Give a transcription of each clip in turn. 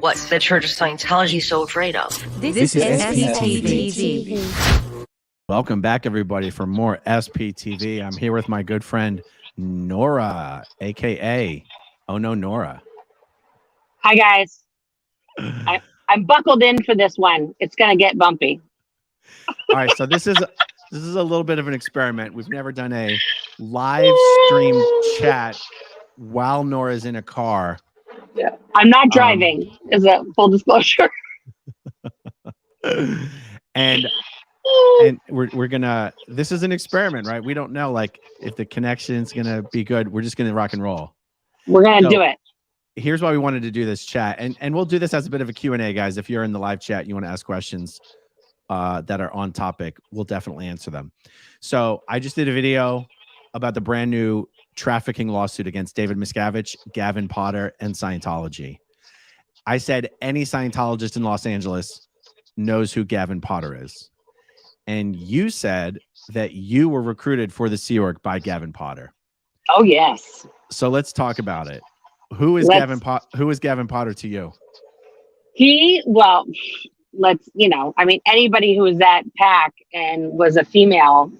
what the Church of Scientology is so afraid of. This is SPTV. Welcome back, everybody, for more SPTV. I'm here with my good friend, Nora, a.k.a. Oh No Nora. Hi, guys. I'm buckled in for this one. It's going to get bumpy. All right, so this is a little bit of an experiment. We've never done a live stream chat while Nora's in a car. Yeah. I'm not driving, is a full disclosure. and we're gonna, this is an experiment, right? We don't know like if the connection's gonna be good. We're just gonna rock and roll. We're gonna do it. Here's why we wanted to do this chat, and we'll do this as a bit of a Q&A, guys. If you're in the live chat, you want to ask questions that are on topic, we'll definitely answer them. So I just did a video about the brand new trafficking lawsuit against David Miscavige, Gavin Potter, and Scientology. I said any Scientologist in Los Angeles knows who Gavin Potter is. And you said that you were recruited for the Sea Org by Gavin Potter. Oh, yes. So let's talk about it. Who is Gavin Potter to you? Anybody who was at PAC and was a female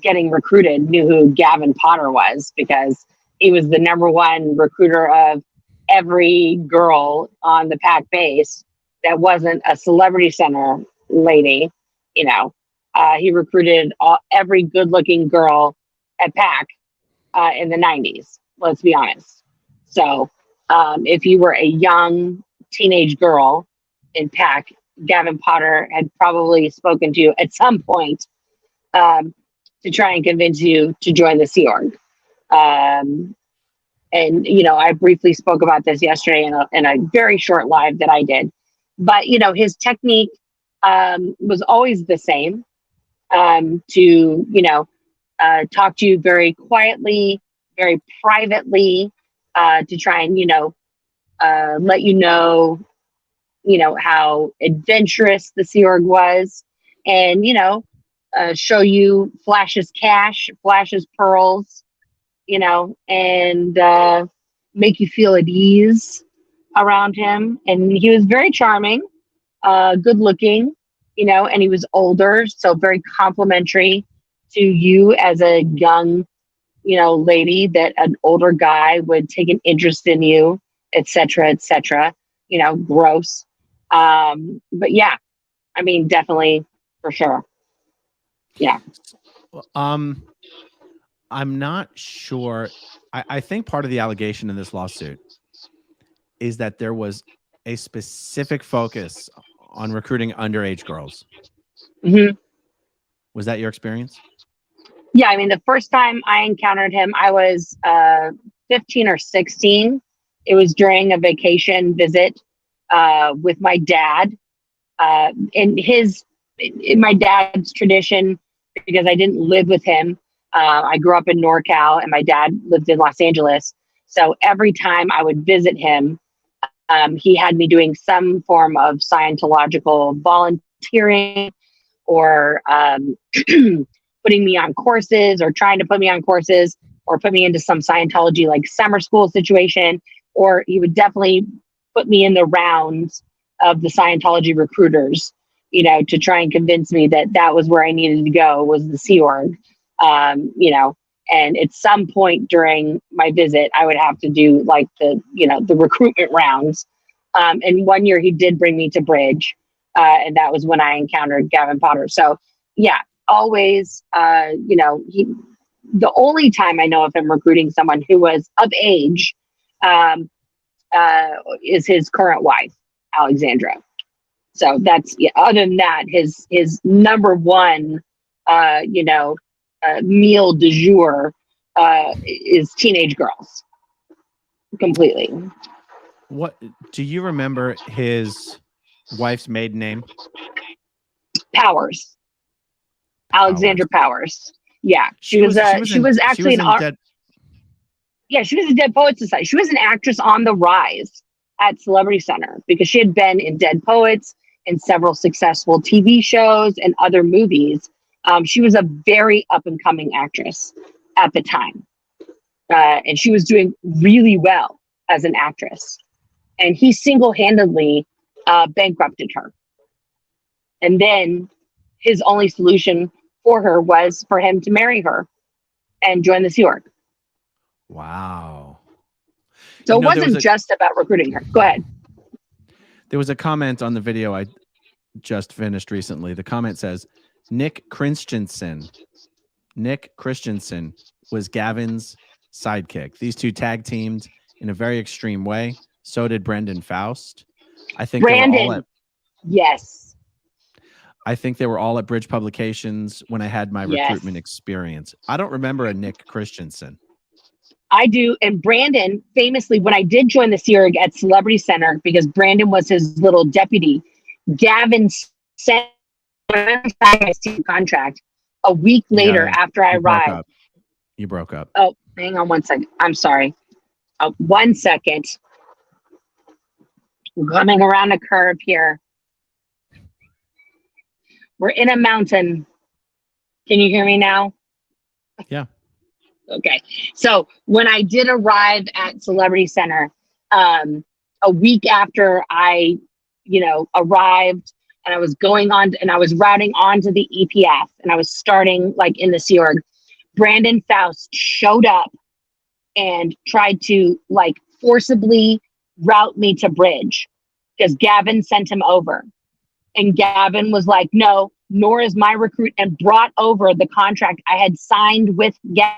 getting recruited knew who Gavin Potter was, because he was the #1 recruiter of every girl on the PAC base that wasn't a Celebrity Center lady. He recruited every good-looking girl at PAC in the 90s, let's be honest. So if you were a young teenage girl in PAC, Gavin Potter had probably spoken to you at some point to try and convince you to join the Sea Org. I briefly spoke about this yesterday in a very short live that I did. But, his technique was always the same, to talk to you very quietly, very privately, to try and, let you know how adventurous the Sea Org was, and, show you flashes cash, flashes pearls, and make you feel at ease around him. And he was very charming, good looking, and he was older, so very complimentary to you as a young, lady, that an older guy would take an interest in you, et cetera, gross. But yeah, definitely, for sure. Yeah. I'm not sure. I think part of the allegation in this lawsuit is that there was a specific focus on recruiting underage girls. Mm-hmm. Was that your experience? Yeah, the first time I encountered him, I was 15 or 16. It was during a vacation visit with my dad. In my dad's tradition, because I didn't live with him. I grew up in NorCal and my dad lived in Los Angeles. So every time I would visit him, he had me doing some form of Scientological volunteering, or putting me on courses, or trying to put me on courses, or put me into some Scientology like summer school situation, or he would definitely put me in the rounds of the Scientology recruiters, to try and convince me that that was where I needed to go, was the Sea Org. And at some point during my visit, I would have to do like the recruitment rounds. And one year he did bring me to Bridge, and that was when I encountered Gavin Potter. So yeah, always, the only time I know of him recruiting someone who was of age is his current wife, Alexandra. So that's, other than that, his #1, meal du jour is teenage girls. Completely. What do you remember his wife's maiden name? Powers. Alexandra Powers. Yeah, she was actually an Dead Poets Society. She was an actress on the rise at Celebrity Center, because she had been in Dead Poets and several successful TV shows and other movies. She was a very up-and-coming actress at the time. And she was doing really well as an actress. and he single-handedly bankrupted her. And then his only solution for her was for him to marry her and join the Sea Org. Wow. So it wasn't just about recruiting her. Go ahead. There was a comment on the video I just finished recently. The comment says, Nick Christensen was Gavin's sidekick. These two tag teamed in a very extreme way. So did Brendan Faust. I think they were all at, yes. I think they were all at Bridge Publications when I had my recruitment experience. I don't remember a Nick Christensen. I do. And Brandon, famously, when I did join the Sea Org at Celebrity Center, because Brandon was his little deputy, Gavin sent a contract a week later after I arrived. You broke up. Oh, hang on one second. I'm sorry. 1 second. I'm coming around a curve here. We're in a mountain. Can you hear me now? Yeah. Okay. So when I did arrive at Celebrity Center, a week after I, arrived, and I was going on and I was routing onto the EPF, and I was starting like in the Sea Org, Brandon Faust showed up and tried to like forcibly route me to Bridge because Gavin sent him over. And Gavin was like, no, Nora's my recruit, and brought over the contract I had signed with Gavin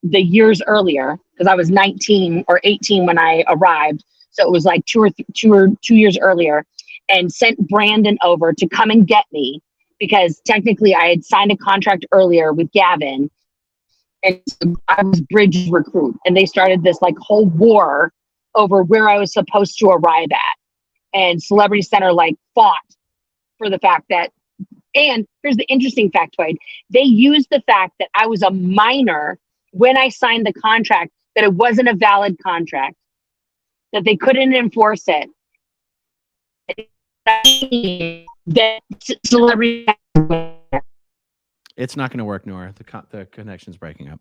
the years earlier, because I was 19 or 18 when I arrived. So it was like 2 years earlier, and sent Brandon over to come and get me because technically I had signed a contract earlier with Gavin, and I was Bridge's recruit. And they started this like whole war over where I was supposed to arrive at. And Celebrity Center like fought for the fact that, and here's the interesting factoid, they used the fact that I was a minor when I signed the contract, that it wasn't a valid contract, that they couldn't enforce it. That Celebrity. It's not going to work, Nora. The connection's breaking up.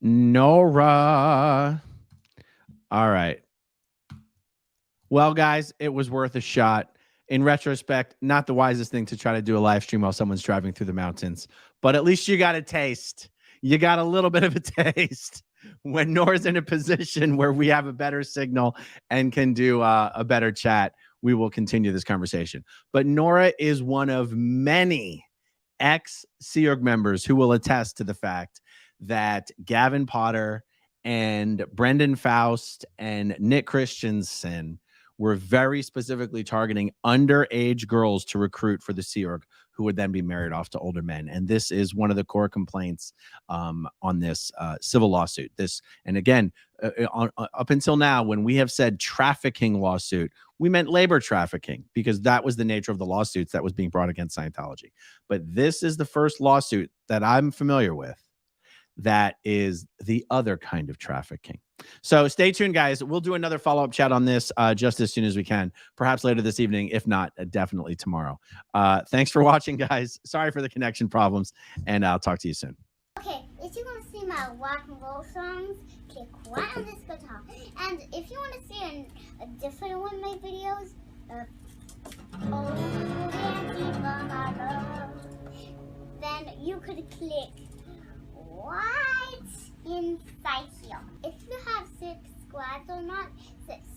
Nora. All right. Well, guys, it was worth a shot. In retrospect, not the wisest thing to try to do a live stream while someone's driving through the mountains, but at least you got a taste. You got a little bit of a taste when Nora's in a position where we have a better signal and can do a better chat. We will continue this conversation. But Nora is one of many ex-Sea Org members who will attest to the fact that Gavin Potter and Brendan Faust and Nick Christensen were very specifically targeting underage girls to recruit for the Sea Org, who would then be married off to older men. And this is one of the core complaints on this civil lawsuit. And again, up until now, when we have said trafficking lawsuit, we meant labor trafficking because that was the nature of the lawsuits that was being brought against Scientology. But this is the first lawsuit that I'm familiar with that is the other kind of trafficking. So stay tuned, guys. We'll do another follow-up chat on this just as soon as we can, perhaps later this evening. If not, definitely tomorrow. Thanks for watching, guys. Sorry for the connection problems, and I'll talk to you soon. Okay, if you want to see my rock and roll songs, click right on this guitar. And if you want to see a different one of my videos, then you could click right inside here. If you have subscribed or not, subscribe.